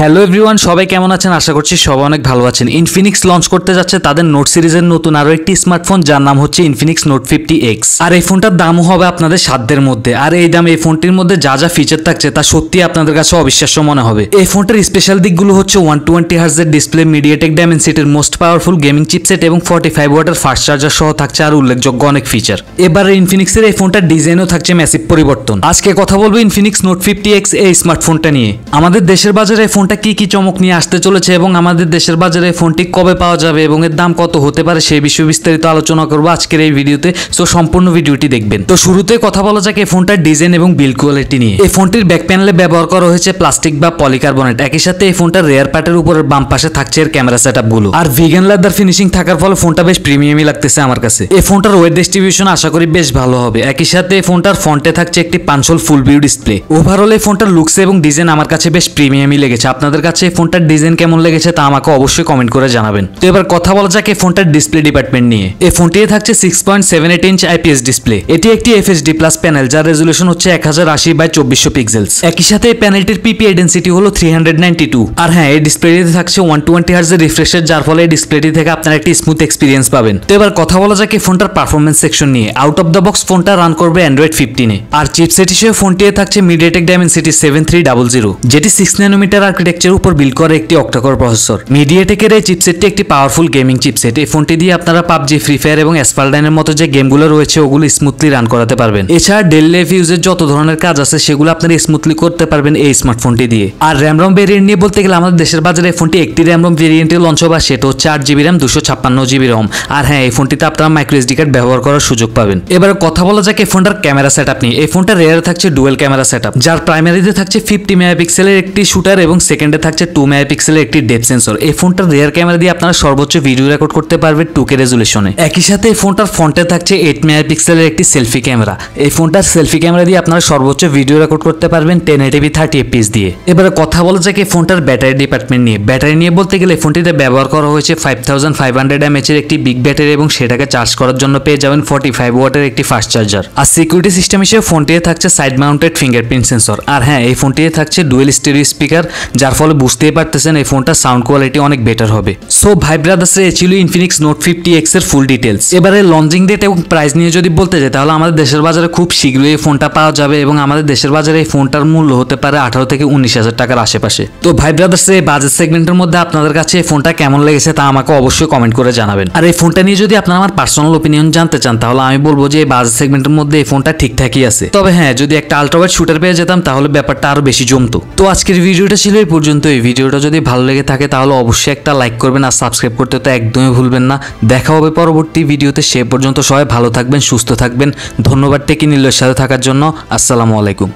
Hello everyone, সবাই কেমন আছেন? আশা করছি সবাই অনেক ভালো আছেন। ইনফিনিক্স লঞ্চ করতে যাচ্ছে তাদের নোট সিরিজের নতুন আরো একটি স্মার্টফোন, যার নাম হচ্ছে ইনফিনিক্স নোট 50X। আর এই ফোনটার দামও হবে আপনাদের সাধ্যের মধ্যে। আর এই দাম এই ফোনটির মধ্যে যা যা ফিচার থাকছে তা সত্যি আপনাদের কাছে অবিশ্বাস্য মনে হবে। এই ফোনটার স্পেশাল দিকগুলো হচ্ছে 120 হার্জের ডিসপ্লে, মিডিয়াটেক ডাইমেনসিটির মোস্ট পাওয়ারফুল গেমিং চিপসেট এবং 45 ওয়াটের ফাস্ট চার্জার সহ থাকছে আর উল্লেখযোগ্য অনেক ফিচার। এবারে ইনফিনিক্সের এই ফোনটার ডিজাইনও থাকছে ম্যাসিভ পরিবর্তন। আজকে কথা বলবো ইনফিনিক্স নোট 50X এই স্মার্টফোনটা নিয়ে। আমাদের দেশের বাজারে এই ফোনটা কি কি চমক নিয়ে আসতে চলেছে এবং আমাদের দেশের বাজারে ফোনটি কবে পাওয়া যাবে এবং এর দাম কত হতে পারে সেই বিষয়ে বিস্তারিত আলোচনা করবো আজকের এই ভিডিওতে। সো সম্পূর্ণ ভিডিওটি দেখবেন। তো শুরুতে কথা বলা যাক এই ফোনটার ডিজাইন এবং বিল্ড কোয়ালিটি নিয়ে। এই ফোনটির ব্যাক প্যানেলে ব্যবহার করা হয়েছে প্লাস্টিক বা পলিকার্বনেট। একই সাথে এই ফোনটার রেয়ার পার্টের উপরের বাম পাশে থাকছে এর ক্যামেরা সেটআপ গুলো। আর ভিগান লেদার ফিনিশিং থাকার ফলে ফোনটা বেশ প্রিমিয়ামই লাগতেছে আমার কাছে। এই ফোনটার ওয়েট ডিস্ট্রিবিউশন আশা করি বেশ ভালো হবে। একই সাথে এই ফোনটার ফ্রন্টে থাকছে একটি পাঞ্চল ফুল ভিউ ডিসপ্লে। ওভারঅল এই ফোনটার লুকস এবং ডিজাইন আমার কাছে বেশ প্রিমিয়ামই লেগেছে। আপনাদের কাছে এই ফোনটার ডিজাইন কেমন লেগেছে তা আমাকে অবশ্যই কমেন্ট করে জানাবেন। তো এবার কথা বলা যাক এই ফোনটার ডিসপ্লে ডিপার্টমেন্ট নিয়ে। এই ফোনটিতে থাকছে 6.78 ইঞ্চ আইপিএস ডিসপ্লে। এটি একটি এফএসডি প্লাস প্যানেল, যার রেজুলেশন হচ্ছে 1080x2400 পিক্সেলস। একই সাথে এই প্যানেলটির পিপিআই ডেনসিটি হলো 392। আর হ্যাঁ, এই ডিসপ্লেটিতে থাকছে 120 হার্জের রিফ্রেশ রেট, যার ফলে এই ডিসপ্লেটি থেকে আপনারা একটি স্মুথ এক্সপিরিয়েন্স পাবেন। তো এবার কথা বলা যাক এই ফোনটার পারফরমেন্স সেকশন নিয়ে। আউট অফ দ্য বক্স ফোনটা রান করবে অ্যান্ড্রয়েড 15-এ। আর চিপসেট হিসেবে ফোনটিতে থাকছে মিডিয়াটেক ডাইমেনসিটি 7300, যেটি 6 ন্যানোমিটার আর্কিটেকচারের উপর বিল্ড করে একটি অক্টাকোর প্রসেসর। মিডিয়াটেকের এই চিপসেটটি একটি পাওয়ারফুল গেমিং চিপসেট। এই ফোনটি দিয়ে আপনারা পাবজি, ফ্রি ফায়ার এবং অ্যাসফাল্টাইনের মতো যে গেমগুলো রয়েছে ওগুলো স্মুথলি রান করাতে পারবেন। এছাড়া ডেইলি লাইফ ইউজের যত ধরনের কাজ আছে সেগুলো আপনারা স্মুথলি করতে পারবেন এই স্মার্টফোনটি দিয়ে। আর র্যাম রম ভেরিয়েন্ট নিয়ে বলতে গেলে আমাদের দেশের বাজারে এই ফোনটি একটি র্যাম রম ভেরিয়েন্টে লঞ্চ হবে, সেটা হচ্ছে 8GB র্যাম 256GB রম। আর হ্যাঁ, এই ফোনটিতে আপনারা মাইক্রো এসডি কার্ড ব্যবহার করার সুযোগ পাবেন। এবার কথা বলা যাক এই ফোনটার ক্যামেরা সেটআপ নিয়ে। এই ফোনটার রেয়ারে থাকছে ডুয়েল ক্যামেরা সেটআপ, যার প্রাইমারিতে থাকছে 50 মেগাপিক্সেলের একটি শুটার এবং সেকেন্ডে থাকছে 2 মেগাপিক্সেলের একটি ডেপথ সেন্সর। এই ফোনটার রিয়ার ক্যামেরা দিয়ে আপনারা সর্বোচ্চ ভিডিও রেকর্ড করতে পারবেন 2K রেজুলেশনে। একই সাথে এই ফোনটার ফ্রন্টে থাকছে 8 মেগাপিক্সেলের একটি সেলফি ক্যামেরা। এই ফোনটার সেলফি ক্যামেরা দিয়ে আপনারা সর্বোচ্চ ভিডিও রেকর্ড করতে পারবেন 1080p 30fps দিয়ে। এবারে কথা বলা যাক এই ফোনটার ব্যাটারি ডিপার্টমেন্ট নিয়ে। ব্যাটারি নিয়ে বলতে গেলে এই ফোনটিতে ব্যবহার করা হয়েছে 5500 mAh এর একটি বিগ ব্যাটারি এবং সেটাকে চার্জ করার জন্য পেয়ে যাবেন 45 ওয়াটের একটি ফাস্ট চার্জার। আর সিকিউরিটি সিস্টেম হিসেবে ফোনটিতে থাকছে সাইড মাউন্টেড ফিঙ্গারপ্রিন্ট সেন্সর। আর হ্যাঁ, এই ফোনটিতে থাকছে ডুয়েল স্টেরিও স্পিকার, যার ফলে বুঝতেই পারতেছেন এই ফোনটার সাউন্ড কোয়ালিটি অনেক বেটার হবে। সো ভাই ব্রাদার্স, এই ছিল ইনফিনিক্স নোট 50X এর ফুল ডিটেলস। এবারে লঞ্চিং ডেট এবং প্রাইস নিয়ে যদি বলতে যাই তাহলে আমাদের দেশের বাজারে খুব শীঘ্রই এই ফোনটা পাওয়া যাবে এবং আমাদের দেশের বাজারে এই ফোনটার মূল্য হতে পারে 18 থেকে 19,000 টাকার আশেপাশে। তো ভাই ব্রাদার্স, এই বাজেট সেগমেন্টের মধ্যে আপনাদের কাছে এই ফোনটা কেমন লেগেছে তা আমাকে অবশ্যই কমেন্ট করে জানাবেন। আর এই ফোনটা নিয়ে যদি আপনারা আমার পার্সোনাল ওপিনিয়ন জানতে চান তাহলে আমি বলবো যে এই বাজেট সেগমেন্টের মধ্যে এই ফোনটা ঠিকঠাকই আছে। তবে হ্যাঁ, যদি একটা আল্ট্রাওয়াইড শুটার পেয়ে যেতাম তাহলে ব্যাপারটা আরো বেশি জমতো। তো আজকের ভিডিওটা ছিল এই পর্যন্ত। এই ভিডিওটা যদি ভালো লেগে থাকে তাহলে অবশ্যই একটা লাইক করবেন আর সাবস্ক্রাইব করতে তো একদমই ভুলবেন না। দেখা হবে পরবর্তী ভিডিওতে। সে পর্যন্ত সবাই ভালো থাকবেন, সুস্থ থাকবেন। ধন্যবাদ টেকি নিলের সাথে থাকার জন্য। আসসালামু আলাইকুম।